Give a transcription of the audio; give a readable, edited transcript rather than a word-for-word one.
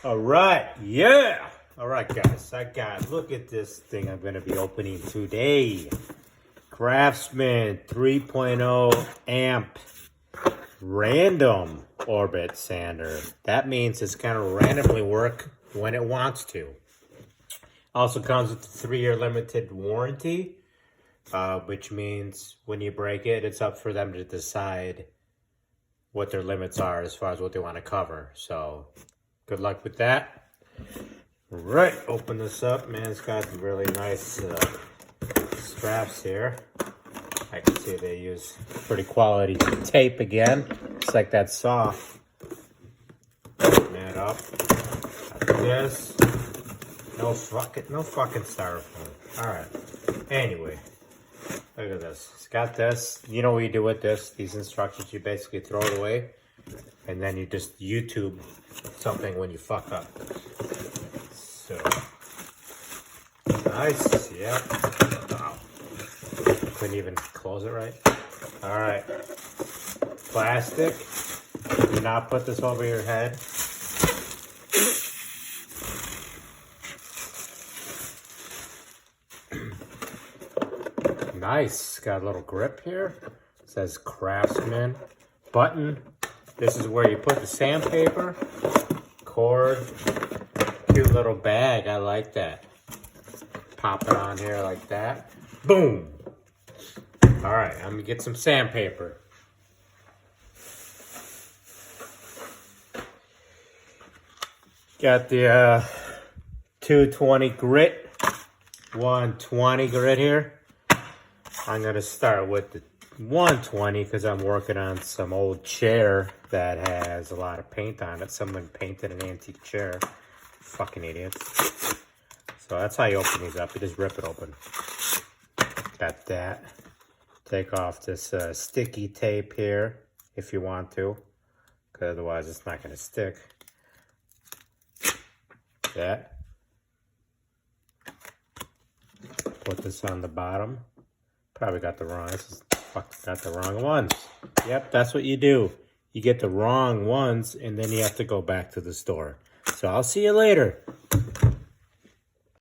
All right, yeah. All right, guys, look at this thing I'm going to be opening today. Craftsman 3.0 amp random orbit sander. That means it's going to randomly work when it wants to. Also comes with a 3-year limited warranty, which means when you break it, it's up for them to decide what their limits are as far as what they want to cover. So good luck with that. All right, open this up, man. It's got really nice straps here. I can see they use pretty quality tape again. It's like that soft. Open that up. Got this. No fucking styrofoam. All right. Anyway, look at this. It's got this. You know what you do with this? These instructions, you basically throw it away, and then you just YouTube something when you fuck up. So nice. Yep. Wow. Couldn't even close it right. All right. Plastic. Do not put this over your head. Nice. Got a little grip here. It says Craftsman. Button. This is where you put the sandpaper. Cord. Cute little bag. I like that. Pop it on here like that. Boom. All right. I'm going to get some sandpaper. Got the 220 grit. 120 grit here. I'm going to start with the 120 because I'm working on some old chair that has a lot of paint on it. Someone painted an antique chair. Fucking idiots. So that's how you open these up. You just rip it open. Got that. Take off this sticky tape here if you want to, because otherwise it's not going to stick. That. Put this on the bottom. Probably got the wrong, got the wrong ones. Yep, that's what you do. You get the wrong ones, and then you have to go back to the store. So I'll see you later.